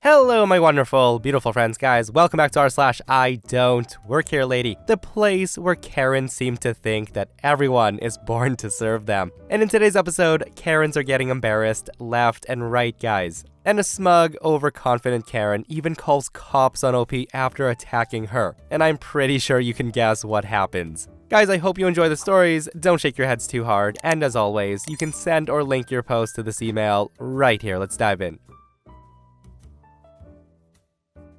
Hello, my wonderful, beautiful friends, guys. Welcome back to r/IDontWorkHereLady, the place where Karens seem to think that everyone is born to serve them. And in today's episode, Karens are getting embarrassed left and right, guys. And a smug, overconfident Karen even calls cops on OP after attacking her. And I'm pretty sure you can guess what happens. Guys, I hope you enjoy the stories. Don't shake your heads too hard. And as always, you can send or link your post to this email right here. Let's dive in.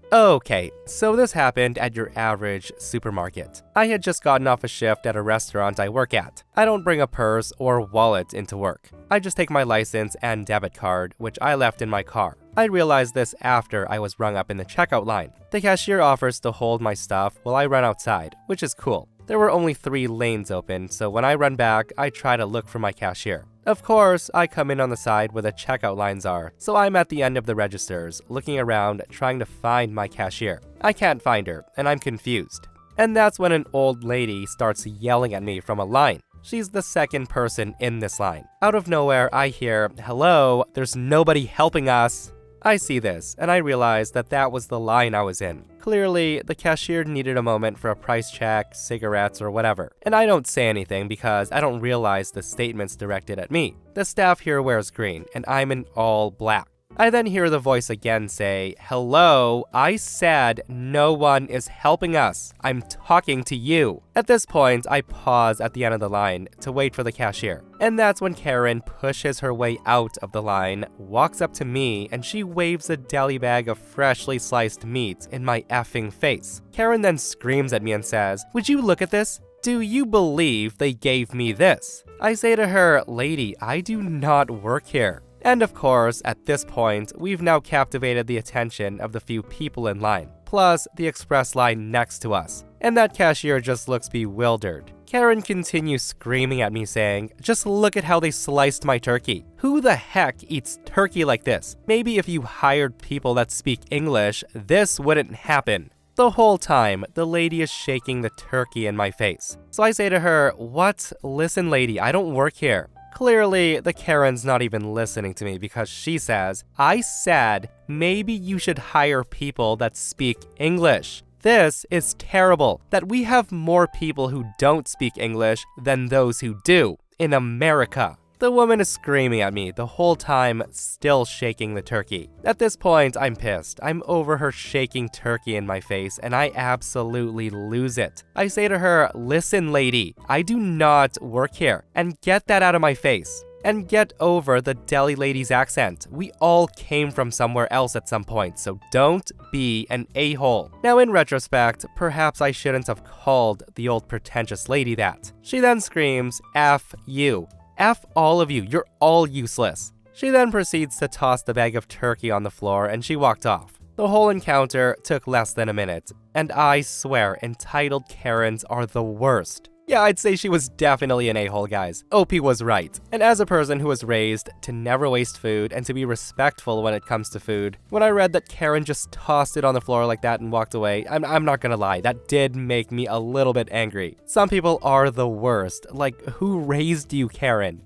Okay, so this happened at your average supermarket. I had just gotten off a shift at a restaurant I work at. I don't bring a purse or wallet into work. I just take my license and debit card, which I left in my car. I realized this after I was rung up in the checkout line. The cashier offers to hold my stuff while I run outside, which is cool. There were only 3 lanes open, so when I run back, I try to look for my cashier. Of course, I come in on the side where the checkout lines are, so I'm at the end of the registers, looking around, trying to find my cashier. I can't find her, and I'm confused. And that's when an old lady starts yelling at me from a line. She's the second person in this line. Out of nowhere, I hear, "Hello, there's nobody helping us." I see this, and I realize that that was the line I was in. Clearly, the cashier needed a moment for a price check, cigarettes, or whatever. And I don't say anything because I don't realize the statement's directed at me. The staff here wears green, and I'm in all black. I then hear the voice again say, "Hello, I said no one is helping us. I'm talking to you." At this point, I pause at the end of the line to wait for the cashier. And that's when Karen pushes her way out of the line, walks up to me, and she waves a deli bag of freshly sliced meat in my effing face. Karen then screams at me and says, "Would you look at this? Do you believe they gave me this?" I say to her, "Lady, I do not work here." And of course, at this point, we've now captivated the attention of the few people in line, plus the express line next to us. And that cashier just looks bewildered. Karen continues screaming at me saying, "Just look at how they sliced my turkey. Who the heck eats turkey like this? Maybe if you hired people that speak English, this wouldn't happen." The whole time, the lady is shaking the turkey in my face. So I say to her, "What? Listen, lady, I don't work here." Clearly, the Karen's not even listening to me because she says, "I said maybe you should hire people that speak English. This is terrible that we have more people who don't speak English than those who do in America." The woman is screaming at me the whole time, still shaking the turkey. At this point, I'm pissed. I'm over her shaking turkey in my face, and I absolutely lose it. I say to her, "Listen, lady, I do not work here, and get that out of my face. And get over the deli lady's accent. We all came from somewhere else at some point, so don't be an a-hole." Now, in retrospect, perhaps I shouldn't have called the old pretentious lady that. She then screams, "F you. F all of you, you're all useless." She then proceeds to toss the bag of turkey on the floor and she walked off. The whole encounter took less than a minute, and I swear entitled Karens are the worst. Yeah, I'd say she was definitely an a-hole, guys. OP was right. And as a person who was raised to never waste food and to be respectful when it comes to food, when I read that Karen just tossed it on the floor like that and walked away, I'm not gonna lie, that did make me a little bit angry. Some people are the worst. Like, who raised you, Karen?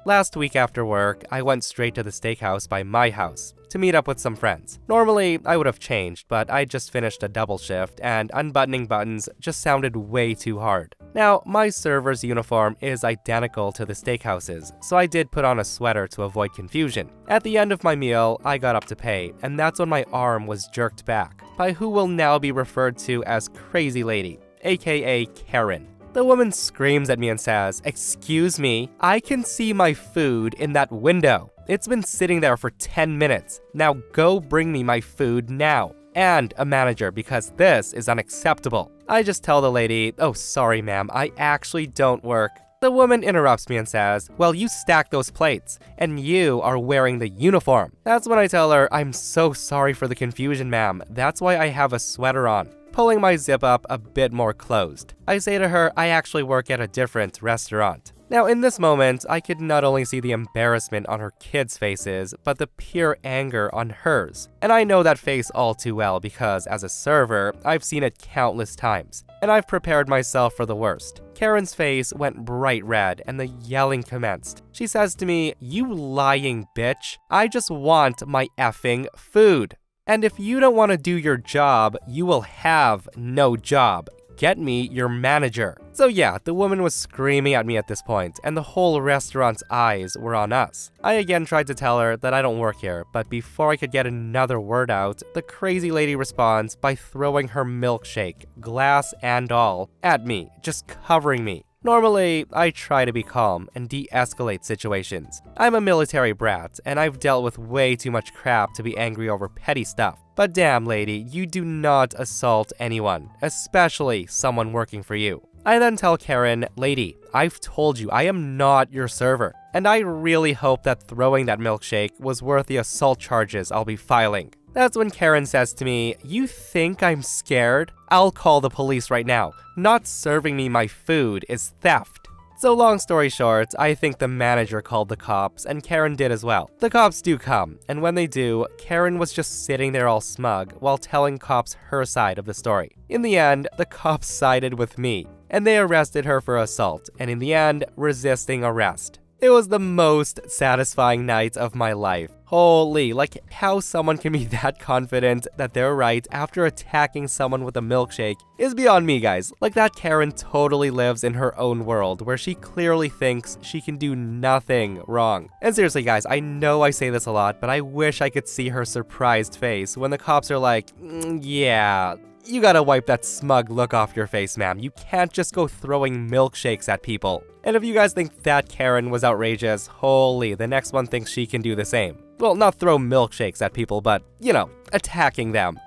Last week after work, I went straight to the steakhouse by my house to meet up with some friends. Normally, I would have changed, but I just finished a double shift and unbuttoning buttons just sounded way too hard. Now, my server's uniform is identical to the steakhouse's, so I did put on a sweater to avoid confusion. At the end of my meal, I got up to pay, and that's when my arm was jerked back by who will now be referred to as Crazy Lady, aka Karen. The woman screams at me and says, "Excuse me, I can see my food in that window. It's been sitting there for 10 minutes. Now go bring me my food now. And a manager, because this is unacceptable." I just tell the lady, "Oh, sorry ma'am, I actually don't work." The woman interrupts me and says, "Well, you stack those plates, and you are wearing the uniform." That's when I tell her, "I'm so sorry for the confusion, ma'am. That's why I have a sweater on," pulling my zip up a bit more closed. I say to her, "I actually work at a different restaurant." Now, in this moment, I could not only see the embarrassment on her kids' faces, but the pure anger on hers. And I know that face all too well because, as a server, I've seen it countless times. And I've prepared myself for the worst. Karen's face went bright red and the yelling commenced. She says to me, "You lying bitch, I just want my effing food. And if you don't want to do your job, you will have no job. Get me your manager." So yeah, the woman was screaming at me at this point, and the whole restaurant's eyes were on us. I again tried to tell her that I don't work here, but before I could get another word out, the crazy lady responds by throwing her milkshake, glass and all, at me, just covering me. Normally, I try to be calm and de-escalate situations. I'm a military brat, and I've dealt with way too much crap to be angry over petty stuff. But damn, lady, you do not assault anyone, especially someone working for you. I then tell Karen, "Lady, I've told you I am not your server, and I really hope that throwing that milkshake was worth the assault charges I'll be filing." That's when Karen says to me, "You think I'm scared? I'll call the police right now. Not serving me my food is theft." So long story short, I think the manager called the cops, and Karen did as well. The cops do come, and when they do, Karen was just sitting there all smug while telling cops her side of the story. In the end, the cops sided with me, and they arrested her for assault, and in the end, resisting arrest. It was the most satisfying night of my life. Holy, like how someone can be that confident that they're right after attacking someone with a milkshake is beyond me, guys. Like that Karen totally lives in her own world where she clearly thinks she can do nothing wrong. And seriously, guys, I know I say this a lot, but I wish I could see her surprised face when the cops are like, "Yeah, you gotta wipe that smug look off your face, ma'am. You can't just go throwing milkshakes at people." And if you guys think that Karen was outrageous, holy, the next one thinks she can do the same. Well, not throw milkshakes at people, but, you know, attacking them.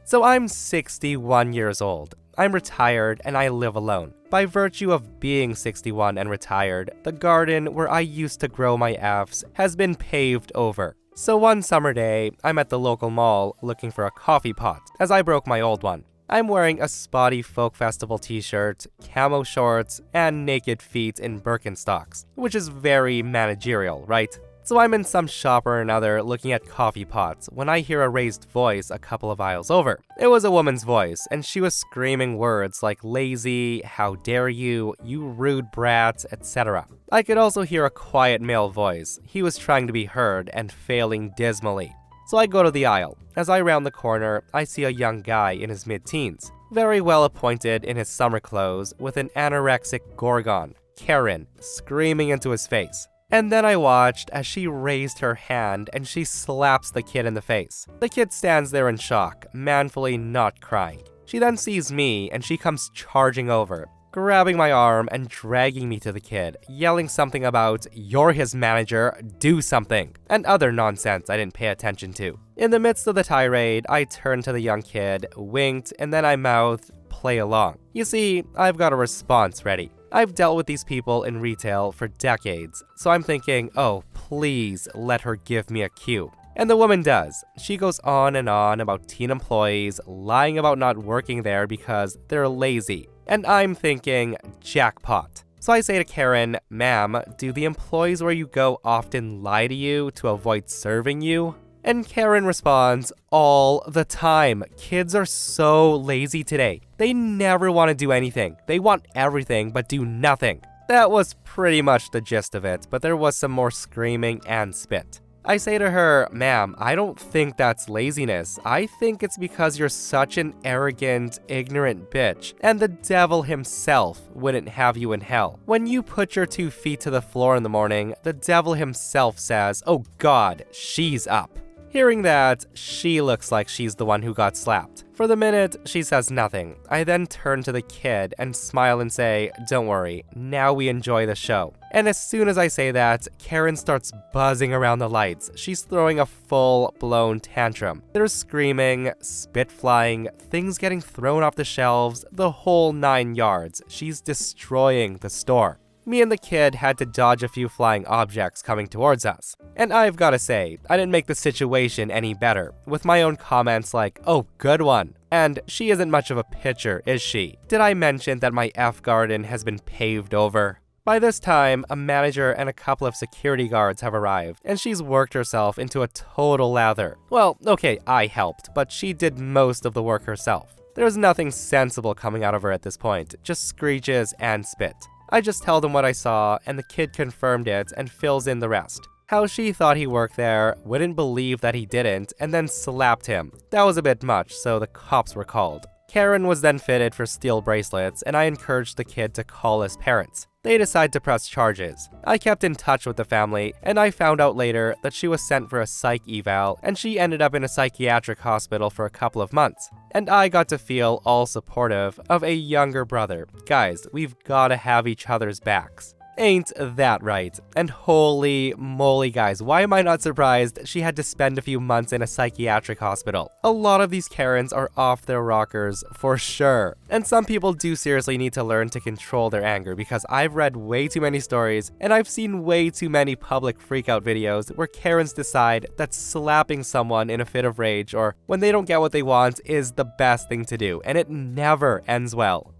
So I'm 61 years old. I'm retired and I live alone. By virtue of being 61 and retired, the garden where I used to grow my Fs has been paved over. So one summer day, I'm at the local mall looking for a coffee pot, as I broke my old one. I'm wearing a spotty folk festival t-shirt, camo shorts, and naked feet in Birkenstocks, which is very managerial, right? So I'm in some shop or another looking at coffee pots when I hear a raised voice a couple of aisles over. It was a woman's voice, and she was screaming words like lazy, how dare you rude brat, etc. I could also hear a quiet male voice. He was trying to be heard and failing dismally. So I go to the aisle. As I round the corner, I see a young guy in his mid-teens, very well appointed in his summer clothes with an anorexic gorgon, Karen, screaming into his face. And then I watched as she raised her hand and she slaps the kid in the face. The kid stands there in shock, manfully not crying. She then sees me and she comes charging over, grabbing my arm and dragging me to the kid, yelling something about, "You're his manager, do something," and other nonsense I didn't pay attention to. In the midst of the tirade, I turned to the young kid, winked, and then I mouthed, "Play along." You see, I've got a response ready. I've dealt with these people in retail for decades, so I'm thinking, oh, please let her give me a cue. And the woman does. She goes on and on about teen employees lying about not working there because they're lazy. And I'm thinking, jackpot. So I say to Karen, "Ma'am, do the employees where you go often lie to you to avoid serving you?" And Karen responds, "All the time. Kids are so lazy today. They never want to do anything. They want everything but do nothing." That was pretty much the gist of it, but there was some more screaming and spit. I say to her, "Ma'am, I don't think that's laziness. I think it's because you're such an arrogant, ignorant bitch, and the devil himself wouldn't have you in hell. When you put your 2 feet to the floor in the morning, the devil himself says, 'Oh God, she's up.'" Hearing that, she looks like she's the one who got slapped. For the minute, she says nothing. I then turn to the kid and smile and say, "Don't worry, now we enjoy the show." And as soon as I say that, Karen starts buzzing around the lights. She's throwing a full-blown tantrum. There's screaming, spit flying, things getting thrown off the shelves, the whole 9 yards. She's destroying the store. Me and the kid had to dodge a few flying objects coming towards us. And I've gotta say, I didn't make the situation any better, with my own comments like, "Oh, good one." And she isn't much of a pitcher, is she? Did I mention that my F garden has been paved over? By this time, a manager and a couple of security guards have arrived, and she's worked herself into a total lather. Well, okay, I helped, but she did most of the work herself. There's nothing sensible coming out of her at this point, just screeches and spit. I just tell them what I saw, and the kid confirmed it and fills in the rest. How she thought he worked there, wouldn't believe that he didn't, and then slapped him. That was a bit much, so the cops were called. Karen was then fitted for steel bracelets, and I encouraged the kid to call his parents. They decide to press charges. I kept in touch with the family, and I found out later that she was sent for a psych eval, and she ended up in a psychiatric hospital for a couple of months. And I got to feel all supportive of a younger brother. Guys, we've gotta have each other's backs. Ain't that right? And holy moly, guys, why am I not surprised she had to spend a few months in a psychiatric hospital? A lot of these Karens are off their rockers, for sure. And some people do seriously need to learn to control their anger, because I've read way too many stories, and I've seen way too many public freakout videos where Karens decide that slapping someone in a fit of rage or when they don't get what they want is the best thing to do, and it never ends well.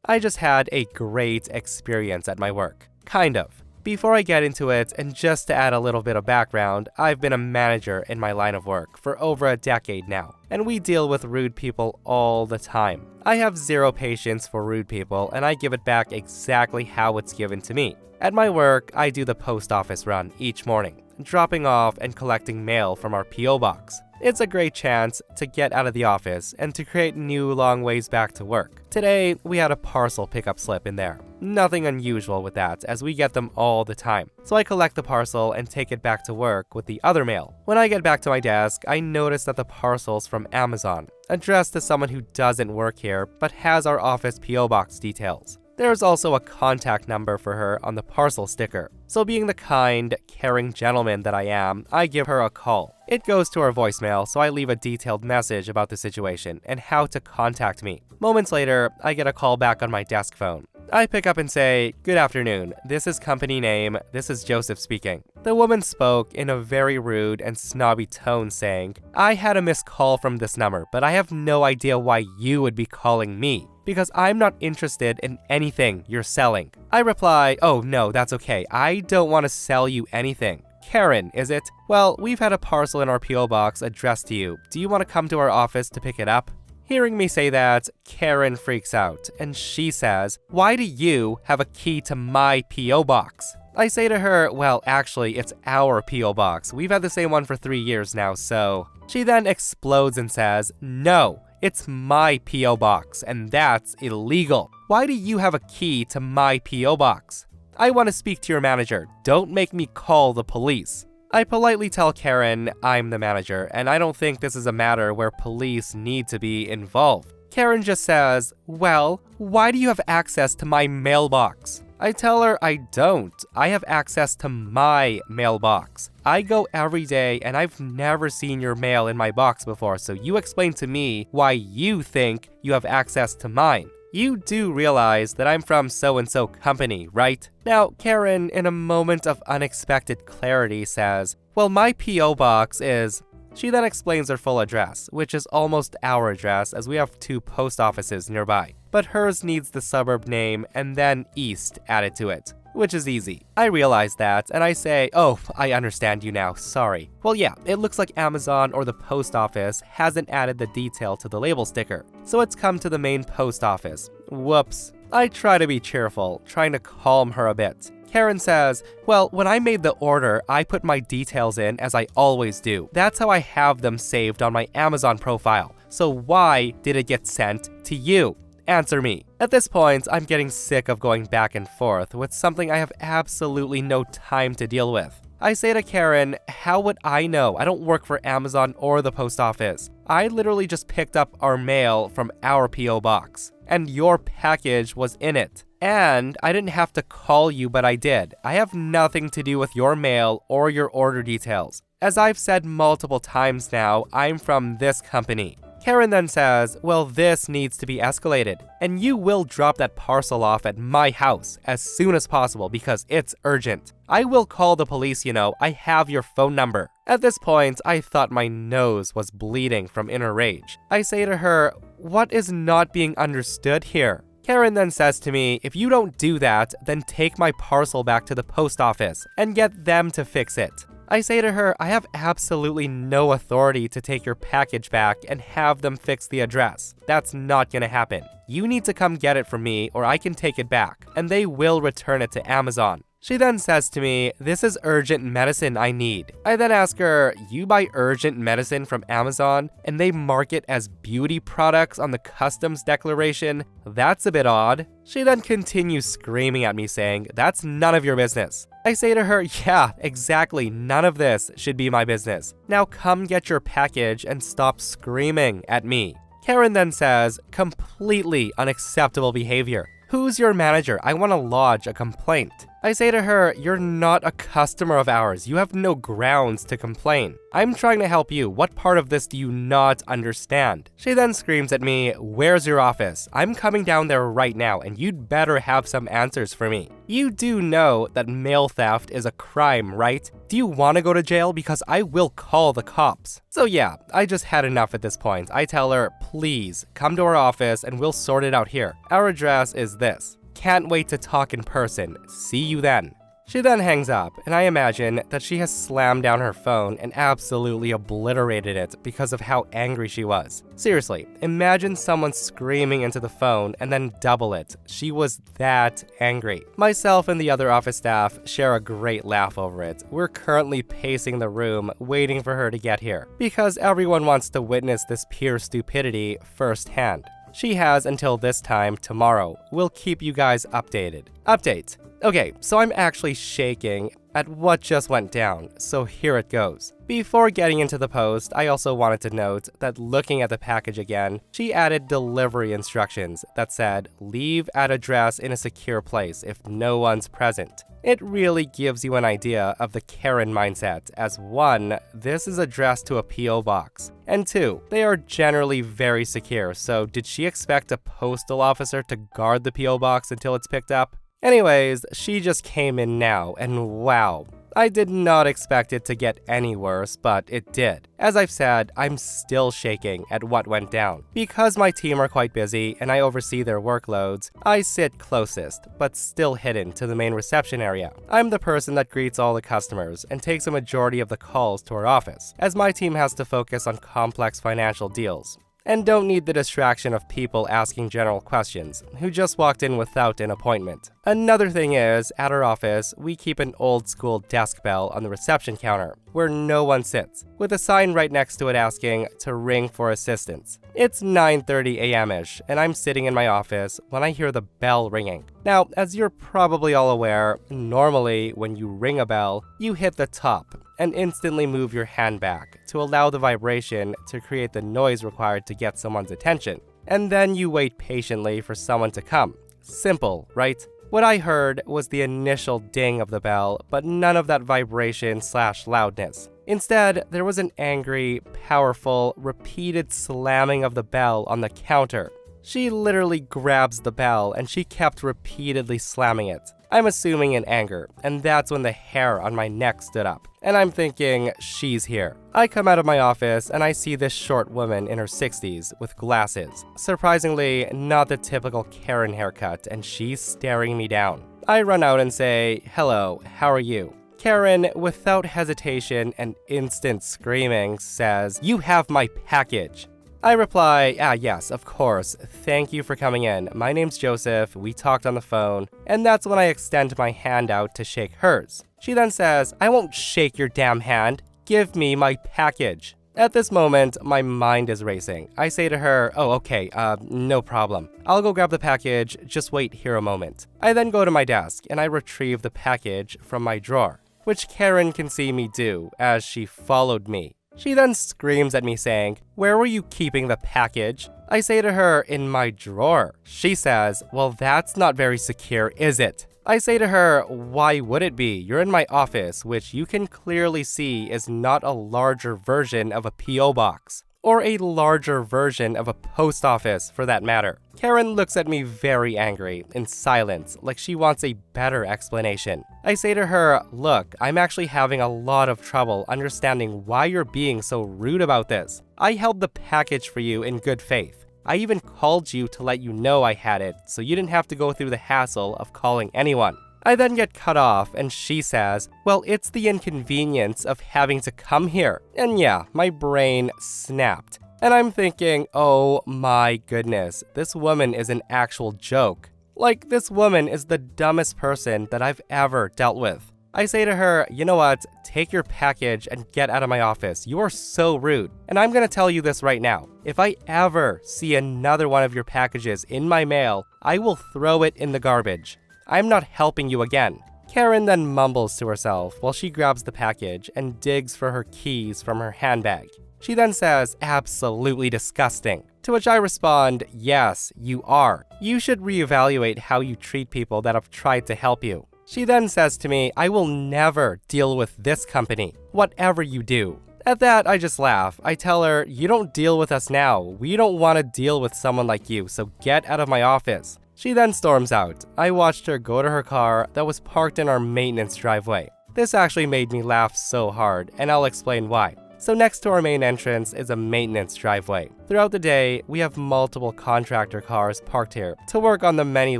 I just had a great experience at my work. Kind of. Before I get into it, and just to add a little bit of background, I've been a manager in my line of work for over a decade now, and we deal with rude people all the time. I have zero patience for rude people, and I give it back exactly how it's given to me. At my work, I do the post office run each morning, dropping off and collecting mail from our P.O. box. It's a great chance to get out of the office and to create new long ways back to work. Today, we had a parcel pickup slip in there. Nothing unusual with that, as we get them all the time. So I collect the parcel and take it back to work with the other mail. When I get back to my desk, I notice that the parcel's from Amazon, addressed to someone who doesn't work here but has our office P.O. box details. There's also a contact number for her on the parcel sticker. So being the kind, caring gentleman that I am, I give her a call. It goes to her voicemail, so I leave a detailed message about the situation and how to contact me. Moments later, I get a call back on my desk phone. I pick up and say, "Good afternoon, this is company name, this is Joseph speaking." The woman spoke in a very rude and snobby tone saying, "I had a missed call from this number, but I have no idea why you would be calling me, because I'm not interested in anything you're selling." I reply, "Oh no, that's okay, I don't want to sell you anything." "Karen, is it? Well, we've had a parcel in our P.O. box addressed to you. Do you want to come to our office to pick it up?" Hearing me say that, Karen freaks out, and she says, "Why do you have a key to my P.O. box?" I say to her, "Well, actually, it's our P.O. box. We've had the same one for 3 years now, so..." She then explodes and says, "No, it's my P.O. box, and that's illegal. Why do you have a key to my P.O. box? I want to speak to your manager. Don't make me call the police." I politely tell Karen I'm the manager, and I don't think this is a matter where police need to be involved. Karen just says, "Well, why do you have access to my mailbox?" I tell her I don't. I have access to my mailbox. I go every day, and I've never seen your mail in my box before, so you explain to me why you think you have access to mine. You do realize that I'm from so-and-so company, right? Now, Karen, in a moment of unexpected clarity, says, "Well, my P.O. box is..." She then explains her full address, which is almost our address as we have 2 post offices nearby. But hers needs the suburb name and then East added to it, which is easy. I realize that, and I say, "Oh, I understand you now, sorry." Well, yeah, it looks like Amazon or the post office hasn't added the detail to the label sticker, so it's come to the main post office. Whoops. I try to be cheerful, trying to calm her a bit. Karen says, "Well, when I made the order, I put my details in as I always do. That's how I have them saved on my Amazon profile. So why did it get sent to you? Answer me." At this point, I'm getting sick of going back and forth with something I have absolutely no time to deal with. I say to Karen, "How would I know? I don't work for Amazon or the post office. I literally just picked up our mail from our P.O. box, and your package was in it. And I didn't have to call you, but I did. I have nothing to do with your mail or your order details. As I've said multiple times now, I'm from this company. Karen then says, well, this needs to be escalated, and you will drop that parcel off at my house as soon as possible because it's urgent. I will call the police, I have your phone number. At this point, I thought my nose was bleeding from inner rage. I say to her, what is not being understood here? Karen then says to me, if you don't do that, then take my parcel back to the post office and get them to fix it. I say to her, I have absolutely no authority to take your package back and have them fix the address. That's not gonna happen. You need to come get it from me or I can take it back, and they will return it to Amazon. She then says to me, this is urgent medicine I need. I then ask her, you buy urgent medicine from Amazon and they mark it as beauty products on the customs declaration? That's a bit odd. She then continues screaming at me saying, that's none of your business. I say to her, yeah, exactly, none of this should be my business. Now come get your package and stop screaming at me. Karen then says, completely unacceptable behavior. Who's your manager? I want to lodge a complaint. I say to her, you're not a customer of ours. You have no grounds to complain. I'm trying to help you. What part of this do you not understand? She then screams at me, where's your office? I'm coming down there right now and you'd better have some answers for me. You do know that mail theft is a crime, right? Do you want to go to jail? Because I will call the cops. So yeah, I just had enough at this point. I tell her, please come to our office and we'll sort it out here. Our address is this. Can't wait to talk in person. See you then. She then hangs up, and I imagine that she has slammed down her phone and absolutely obliterated it because of how angry she was. Seriously, imagine someone screaming into the phone and then double it. She was that angry. Myself and the other office staff share a great laugh over it. We're currently pacing the room, waiting for her to get here, because everyone wants to witness this pure stupidity firsthand. She has until this time tomorrow. We'll keep you guys updated. Update. Okay, so I'm actually shaking at what just went down, so here it goes. Before getting into the post, I also wanted to note that looking at the package again, she added delivery instructions that said, leave at address in a secure place if no one's present. It really gives you an idea of the Karen mindset, as 1, this is addressed to a P.O. box, and 2, they are generally very secure, so did she expect a postal officer to guard the P.O. box until it's picked up? Anyways, she just came in now, and wow. I did not expect it to get any worse, but it did. As I've said, I'm still shaking at what went down. Because my team are quite busy and I oversee their workloads, I sit closest, but still hidden to the main reception area. I'm the person that greets all the customers and takes a majority of the calls to our office, as my team has to focus on complex financial deals and don't need the distraction of people asking general questions who just walked in without an appointment. Another thing is, at our office, we keep an old-school desk bell on the reception counter where no one sits, with a sign right next to it asking to ring for assistance. It's 9:30 a.m.-ish, and I'm sitting in my office when I hear the bell ringing. Now, as you're probably all aware, normally when you ring a bell, you hit the top and instantly move your hand back to allow the vibration to create the noise required to get someone's attention. And then you wait patiently for someone to come. Simple, right? What I heard was the initial ding of the bell, but none of that vibration/loudness. Instead, there was an angry, powerful, repeated slamming of the bell on the counter. She literally grabs the bell and she kept repeatedly slamming it. I'm assuming in anger, and that's when the hair on my neck stood up. And I'm thinking, she's here. I come out of my office and I see this short woman in her 60s with glasses. Surprisingly, not the typical Karen haircut, and she's staring me down. I run out and say, hello, how are you? Karen, without hesitation and instant screaming, says, you have my package. I reply, yes, of course. Thank you for coming in. My name's Joseph. We talked on the phone. And that's when I extend my hand out to shake hers. She then says, I won't shake your damn hand. Give me my package. At this moment, my mind is racing. I say to her, oh, okay, no problem. I'll go grab the package. Just wait here a moment. I then go to my desk and I retrieve the package from my drawer, which Karen can see me do as she followed me. She then screams at me saying, where were you keeping the package? I say to her, in my drawer. She says, well, that's not very secure, is it? I say to her, why would it be? You're in my office, which you can clearly see is not a larger version of a P.O. box. or a larger version of a post office for that matter. Karen looks at me very angry, in silence, like she wants a better explanation. I say to her, look, I'm actually having a lot of trouble understanding why you're being so rude about this. I held the package for you in good faith. I even called you to let you know I had it, so you didn't have to go through the hassle of calling anyone. I then get cut off, and she says, well, it's the inconvenience of having to come here. And yeah, my brain snapped. And I'm thinking, oh my goodness, this woman is an actual joke. Like, this woman is the dumbest person that I've ever dealt with. I say to her, you know what, take your package and get out of my office. You are so rude. And I'm gonna tell you this right now. If I ever see another one of your packages in my mail, I will throw it in the garbage. I'm not helping you again. Karen then mumbles to herself while she grabs the package and digs for her keys from her handbag. She then says, absolutely disgusting. To which I respond, yes, you are. You should reevaluate how you treat people that have tried to help you. She then says to me, I will never deal with this company, whatever you do. At that, I just laugh. I tell her, you don't deal with us now. We don't want to deal with someone like you, so get out of my office. She then storms out. I watched her go to her car that was parked in our maintenance driveway. This actually made me laugh so hard, and I'll explain why. So next to our main entrance is a maintenance driveway. Throughout the day, we have multiple contractor cars parked here to work on the many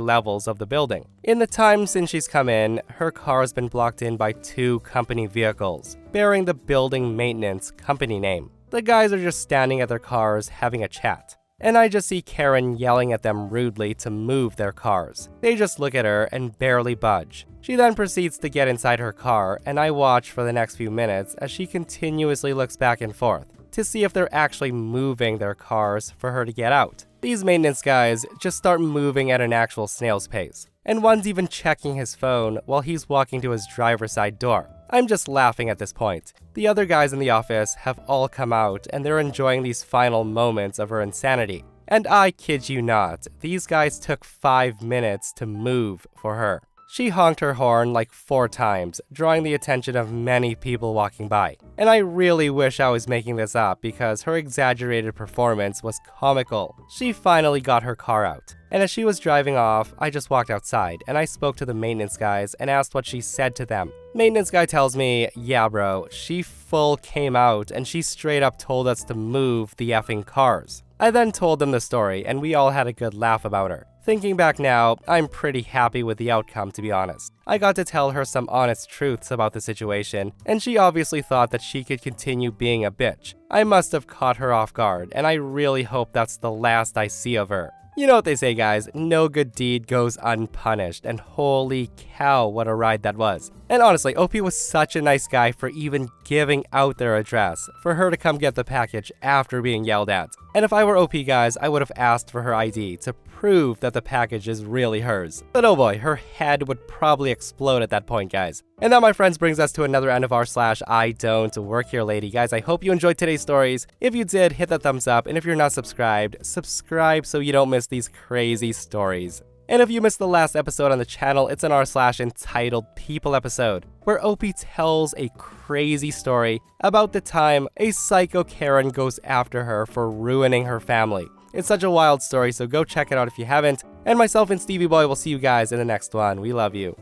levels of the building. In the time since she's come in, her car has been blocked in by 2 company vehicles, bearing the building maintenance company name. The guys are just standing at their cars having a chat. And I just see Karen yelling at them rudely to move their cars. They just look at her and barely budge. She then proceeds to get inside her car, and I watch for the next few minutes as she continuously looks back and forth to see if they're actually moving their cars for her to get out. These maintenance guys just start moving at an actual snail's pace, and one's even checking his phone while he's walking to his driver's side door. I'm just laughing at this point. The other guys in the office have all come out and they're enjoying these final moments of her insanity. And I kid you not, these guys took 5 minutes to move for her. She honked her horn like 4 times, drawing the attention of many people walking by. And I really wish I was making this up because her exaggerated performance was comical. She finally got her car out. And as she was driving off, I just walked outside and I spoke to the maintenance guys and asked what she said to them. Maintenance guy tells me, yeah bro, she full came out and she straight up told us to move the effing cars. I then told them the story and we all had a good laugh about her. Thinking back now, I'm pretty happy with the outcome, to be honest. I got to tell her some honest truths about the situation, and she obviously thought that she could continue being a bitch. I must have caught her off guard, and I really hope that's the last I see of her. You know what they say, guys, no good deed goes unpunished, and holy cow, what a ride that was. And honestly, OP was such a nice guy for even giving out their address, for her to come get the package after being yelled at. And if I were OP, guys, I would have asked for her ID to prove that the package is really hers. But oh boy, her head would probably explode at that point, guys. And that, my friends, brings us to another end of our /IDontWorkHereLady. Guys, I hope you enjoyed today's stories. If you did, hit that thumbs up, and if you're not subscribed, subscribe so you don't miss these crazy stories. And if you missed the last episode on the channel, it's in our /entitledpeople episode, where OP tells a crazy story about the time a psycho Karen goes after her for ruining her family. It's such a wild story, so go check it out if you haven't. And myself and Stevie Boy will see you guys in the next one. We love you.